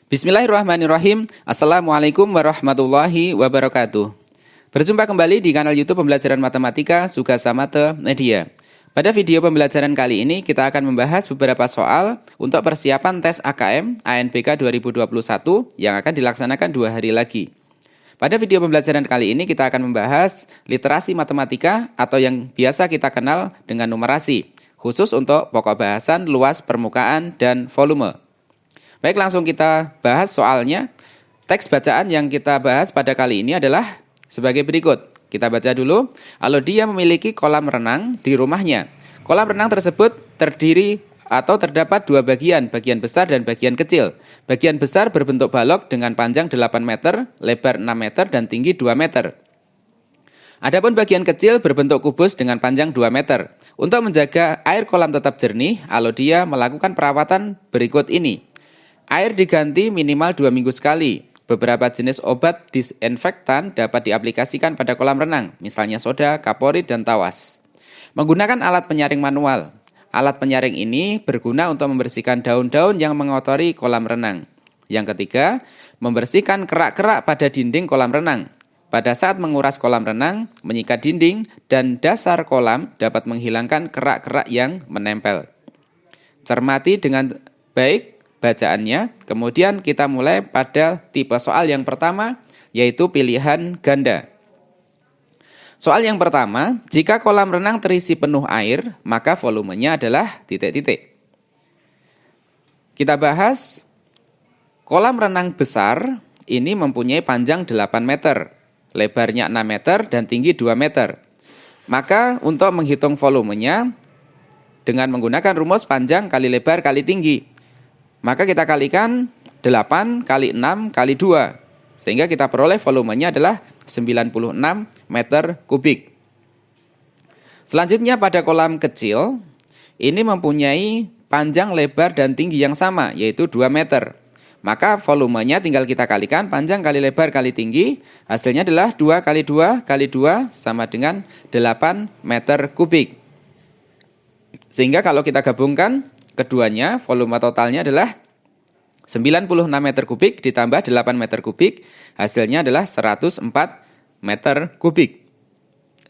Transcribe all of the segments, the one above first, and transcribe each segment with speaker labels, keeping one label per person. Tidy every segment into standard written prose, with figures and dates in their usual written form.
Speaker 1: Bismillahirrahmanirrahim. Assalamualaikum warahmatullahi wabarakatuh. Berjumpa kembali di kanal YouTube Pembelajaran Matematika Sugasa Mate Media. Pada video pembelajaran kali ini kita akan membahas beberapa soal untuk persiapan tes AKM ANBK 2021 yang akan dilaksanakan 2 hari lagi. Pada video pembelajaran kali ini kita akan membahas literasi matematika atau yang biasa kita kenal dengan numerasi, khusus untuk pokok bahasan, luas permukaan, dan volume. Baik, langsung kita bahas soalnya. Teks bacaan yang kita bahas pada kali ini adalah sebagai berikut. Kita baca dulu. Alodia memiliki kolam renang di rumahnya. Kolam renang tersebut terdiri atau terdapat 2 bagian, bagian besar dan bagian kecil. Bagian besar berbentuk balok dengan panjang 8 meter, lebar 6 meter, dan tinggi 2 meter. Adapun bagian kecil berbentuk kubus dengan panjang 2 meter. Untuk menjaga air kolam tetap jernih, Alodia melakukan perawatan berikut ini. Air diganti minimal 2 minggu sekali. Beberapa jenis obat disinfektan dapat diaplikasikan pada kolam renang, misalnya soda, kaporit, dan tawas. Menggunakan alat penyaring manual. Alat penyaring ini berguna untuk membersihkan daun-daun yang mengotori kolam renang. Yang ketiga, membersihkan kerak-kerak pada dinding kolam renang. Pada saat menguras kolam renang, menyikat dinding dan dasar kolam dapat menghilangkan kerak-kerak yang menempel. Cermati dengan baik bacaannya, kemudian kita mulai pada tipe soal yang pertama, yaitu pilihan ganda. Soal yang pertama, jika kolam renang terisi penuh air, maka volumenya adalah titik-titik. Kita bahas, kolam renang besar ini mempunyai panjang 8 meter, lebarnya 6 meter, dan tinggi 2 meter. Maka untuk menghitung volumenya, dengan menggunakan rumus panjang kali lebar kali tinggi, maka kita kalikan 8 kali 6 kali 2. Sehingga kita peroleh volumenya adalah 96 meter kubik. Selanjutnya pada kolam kecil, ini mempunyai panjang, lebar, dan tinggi yang sama, yaitu 2 meter. Maka volumenya tinggal kita kalikan panjang kali lebar kali tinggi, hasilnya adalah 2 kali 2 kali 2 sama dengan 8 meter kubik. Sehingga kalau kita gabungkan keduanya, volume totalnya adalah 96 meter kubik ditambah 8 meter kubik, hasilnya adalah 104 meter kubik.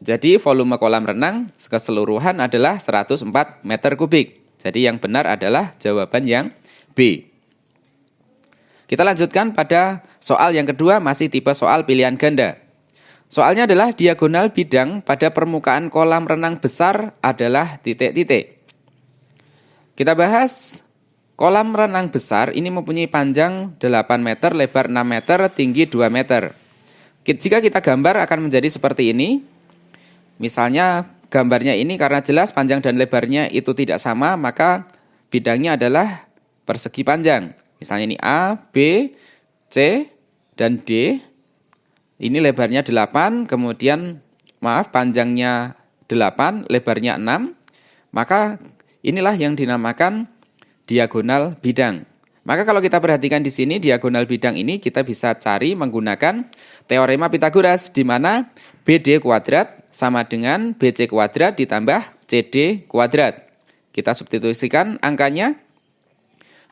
Speaker 1: Jadi volume kolam renang keseluruhan adalah 104 meter kubik. Jadi yang benar adalah jawaban yang B. Kita lanjutkan pada soal yang kedua, masih tipe soal pilihan ganda. Soalnya adalah diagonal bidang pada permukaan kolam renang besar adalah titik-titik. Kita bahas, kolam renang besar ini mempunyai panjang 8 meter, lebar 6 meter, tinggi 2 meter. Jika kita gambar akan menjadi seperti ini. Misalnya gambarnya ini karena jelas panjang dan lebarnya itu tidak sama, maka bidangnya adalah persegi panjang. Misalnya ini A, B, C, dan D. Ini lebarnya 8, kemudian panjangnya 8, lebarnya 6. Maka inilah yang dinamakan diagonal bidang. Maka kalau kita perhatikan di sini, diagonal bidang ini kita bisa cari menggunakan teorema Pythagoras, di mana BD kuadrat sama dengan BC kuadrat ditambah CD kuadrat. Kita substitusikan angkanya,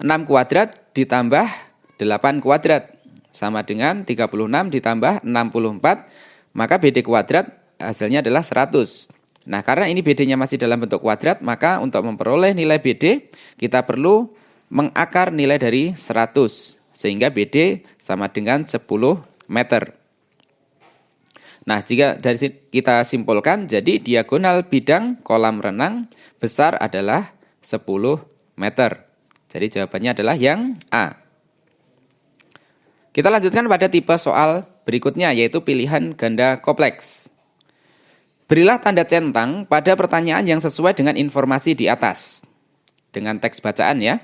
Speaker 1: 6 kuadrat ditambah 8 kuadrat sama dengan 36 ditambah 64, maka BD kuadrat hasilnya adalah 100. Nah, karena ini BD-nya masih dalam bentuk kuadrat, maka untuk memperoleh nilai BD, kita perlu mengakar nilai dari 100. Sehingga BD sama dengan 10 meter. Nah, jika dari kita simpulkan, jadi diagonal bidang kolam renang besar adalah 10 meter. Jadi jawabannya adalah yang A. Kita lanjutkan pada tipe soal berikutnya, yaitu pilihan ganda kompleks. Berilah tanda centang pada pertanyaan yang sesuai dengan informasi di atas. Dengan teks bacaan ya.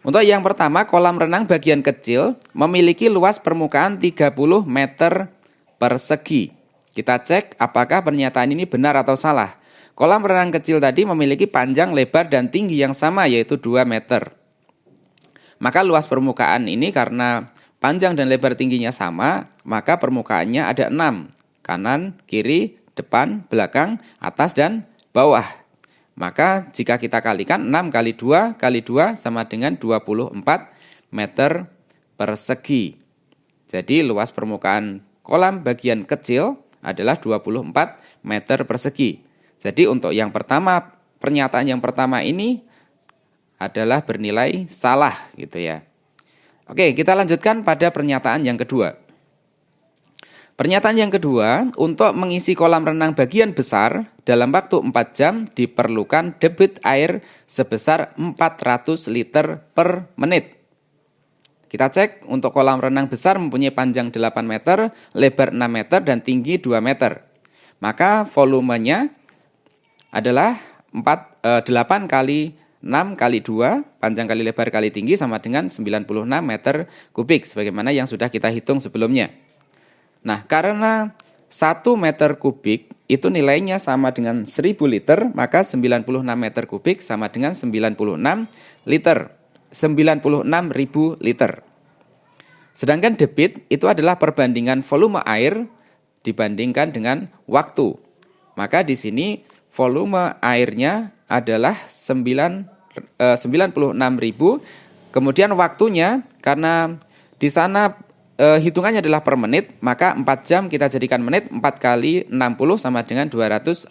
Speaker 1: Untuk yang pertama, kolam renang bagian kecil memiliki luas permukaan 30 meter persegi. Kita cek apakah pernyataan ini benar atau salah. Kolam renang kecil tadi memiliki panjang, lebar, dan tinggi yang sama, yaitu 2 meter. Maka luas permukaan ini karena panjang dan lebar tingginya sama, maka permukaannya ada 6. Kanan, kiri, depan, belakang, atas, dan bawah. Maka jika kita kalikan 6 kali 2 kali 2 sama dengan 24 meter persegi. Jadi luas permukaan kolam bagian kecil adalah 24 meter persegi. Jadi untuk yang pertama, pernyataan yang pertama ini adalah bernilai salah gitu ya. Oke, kita lanjutkan pada pernyataan yang kedua. Pernyataan yang kedua, untuk mengisi kolam renang bagian besar dalam waktu 4 jam diperlukan debit air sebesar 400 liter per menit. Kita cek untuk kolam renang besar mempunyai panjang 8 meter, lebar 6 meter, dan tinggi 2 meter. Maka volumenya adalah 8 kali 6 kali 2, panjang kali lebar kali tinggi sama dengan 96 meter kubik, sebagaimana yang sudah kita hitung sebelumnya. Nah, karena 1 meter kubik itu nilainya sama dengan 1000 liter, maka 96 meter kubik sama dengan 96 liter. 96.000 liter. Sedangkan debit itu adalah perbandingan volume air dibandingkan dengan waktu. Maka di sini volume airnya adalah 96.000. Kemudian waktunya, karena di sana hitungannya adalah per menit, maka 4 jam kita jadikan menit, 4 kali 60 sama dengan 240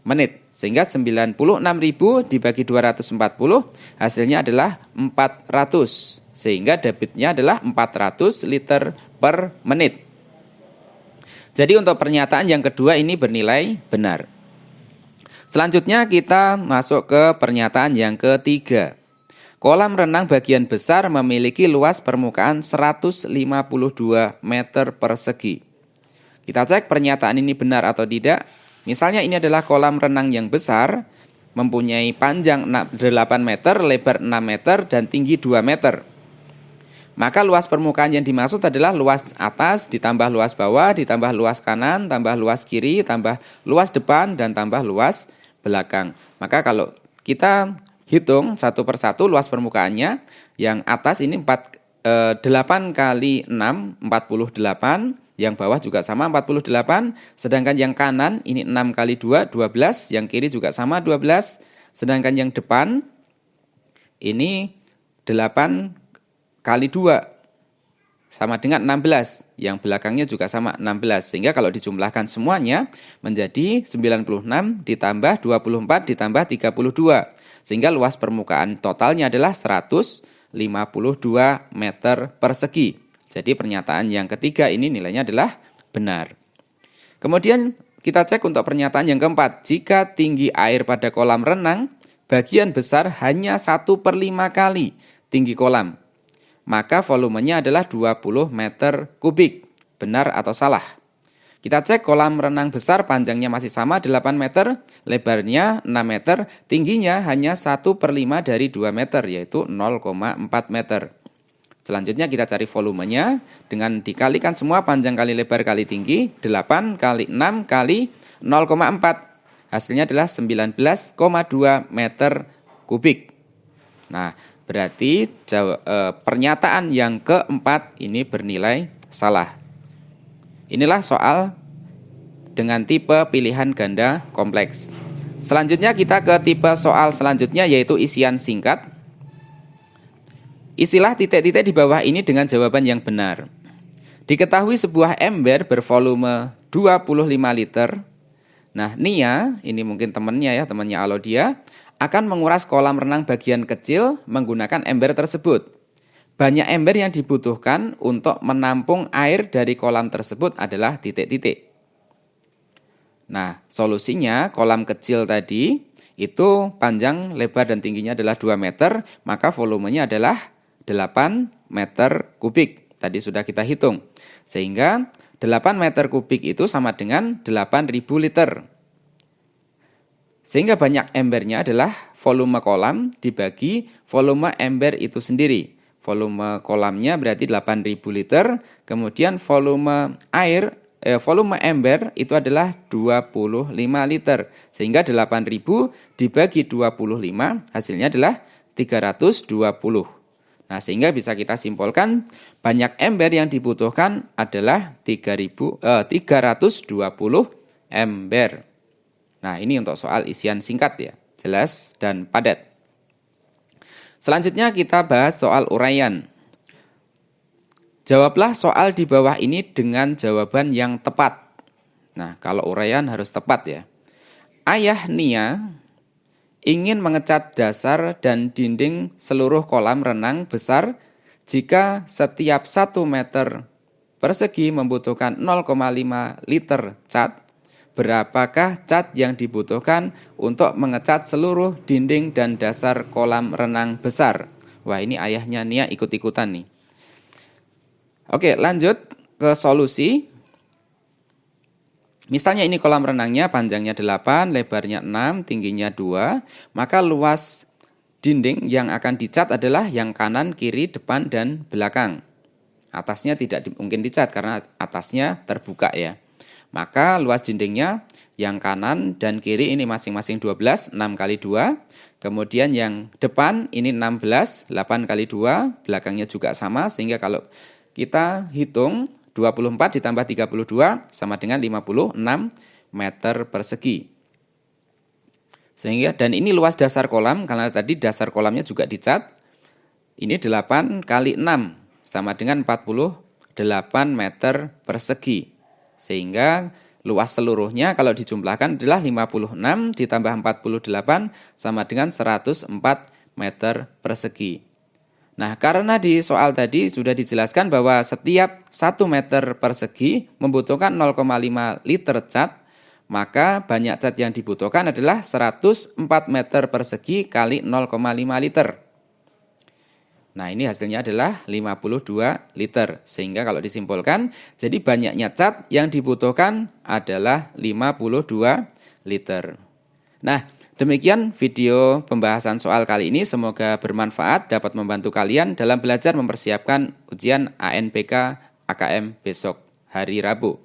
Speaker 1: menit. Sehingga 96.000 dibagi 240 hasilnya adalah 400. Sehingga debitnya adalah 400 liter per menit. Jadi untuk pernyataan yang kedua ini bernilai benar. Selanjutnya kita masuk ke pernyataan yang ketiga. Kolam renang bagian besar memiliki luas permukaan 152 meter persegi. Kita cek pernyataan ini benar atau tidak. Misalnya ini adalah kolam renang yang besar, mempunyai panjang 8 meter, lebar 6 meter, dan tinggi 2 meter. Maka luas permukaan yang dimaksud adalah luas atas, ditambah luas bawah, ditambah luas kanan, tambah luas kiri, tambah luas depan, dan tambah luas belakang. Maka kalau kita hitung satu persatu luas permukaannya, yang atas ini 8 kali 6, 48, yang bawah juga sama 48, sedangkan yang kanan ini 6 kali 2, 12, yang kiri juga sama 12, sedangkan yang depan ini 8 kali 2 sama dengan 16, yang belakangnya juga sama 16, sehingga kalau dijumlahkan semuanya menjadi 96 ditambah 24 ditambah 32, sehingga luas permukaan totalnya adalah 152 meter persegi. Jadi pernyataan yang ketiga ini nilainya adalah benar. Kemudian kita cek untuk pernyataan yang keempat. Jika tinggi air pada kolam renang bagian besar hanya 1/5 kali tinggi kolam, maka volumenya adalah 20 meter kubik. Benar atau salah? Kita cek kolam renang besar panjangnya masih sama 8 meter, lebarnya 6 meter, tingginya hanya 1/5 dari 2 meter, yaitu 0,4 meter. Selanjutnya kita cari volumenya dengan dikalikan semua panjang kali lebar kali tinggi, 8 kali 6 kali 0,4. Hasilnya adalah 19,2 meter kubik. Nah, berarti pernyataan yang keempat ini bernilai salah. Inilah soal dengan tipe pilihan ganda kompleks. Selanjutnya kita ke tipe soal selanjutnya, yaitu isian singkat. Isilah titik-titik di bawah ini dengan jawaban yang benar. Diketahui sebuah ember bervolume 25 liter. Nah, Nia, ini mungkin temannya Alodia, akan menguras kolam renang bagian kecil menggunakan ember tersebut. Banyak ember yang dibutuhkan untuk menampung air dari kolam tersebut adalah titik-titik. Nah, solusinya kolam kecil tadi itu panjang, lebar, dan tingginya adalah 2 meter, maka volumenya adalah 8 meter kubik. Tadi sudah kita hitung. Sehingga 8 meter kubik itu sama dengan 8.000 liter. Sehingga banyak embernya adalah volume kolam dibagi volume ember itu sendiri. Volume kolamnya berarti 8.000 liter, kemudian volume ember itu adalah 25 liter. Sehingga 8.000 dibagi 25 hasilnya adalah 320. Nah, sehingga bisa kita simpulkan banyak ember yang dibutuhkan adalah 320 ember. Nah, ini untuk soal isian singkat ya, jelas dan padat. Selanjutnya kita bahas soal uraian. Jawablah soal di bawah ini dengan jawaban yang tepat. Nah, kalau uraian harus tepat ya. Ayah Nia ingin mengecat dasar dan dinding seluruh kolam renang besar jika setiap 1 meter persegi membutuhkan 0,5 liter cat. Berapakah cat yang dibutuhkan untuk mengecat seluruh dinding dan dasar kolam renang besar? Wah, ini ayahnya Nia ikut-ikutan nih. Oke, lanjut ke solusi. Misalnya ini kolam renangnya panjangnya 8, lebarnya 6, tingginya 2, maka luas dinding yang akan dicat adalah yang kanan, kiri, depan, dan belakang. Atasnya tidak mungkin dicat karena atasnya terbuka ya. Maka luas dindingnya yang kanan dan kiri ini masing-masing 12, 6 kali 2. Kemudian yang depan ini 16, 8 kali 2, belakangnya juga sama. Sehingga kalau kita hitung 24 ditambah 32 sama dengan 56 meter persegi. Sehingga, dan ini luas dasar kolam, karena tadi dasar kolamnya juga dicat. Ini 8 kali 6 sama dengan 48 meter persegi. Sehingga luas seluruhnya kalau dijumlahkan adalah 56 ditambah 48 sama dengan 104 meter persegi. Nah, karena di soal tadi sudah dijelaskan bahwa setiap 1 meter persegi membutuhkan 0,5 liter cat, maka banyak cat yang dibutuhkan adalah 104 meter persegi kali 0,5 liter. Nah, ini hasilnya adalah 52 liter. Sehingga kalau disimpulkan, jadi banyaknya cat yang dibutuhkan adalah 52 liter. Nah, demikian video pembahasan soal kali ini. Semoga bermanfaat, dapat membantu kalian dalam belajar mempersiapkan ujian ANPK AKM besok hari Rabu.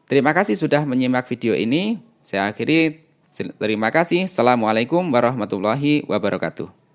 Speaker 1: Terima kasih sudah menyimak video ini. Saya akhiri, terima kasih. Assalamualaikum warahmatullahi wabarakatuh.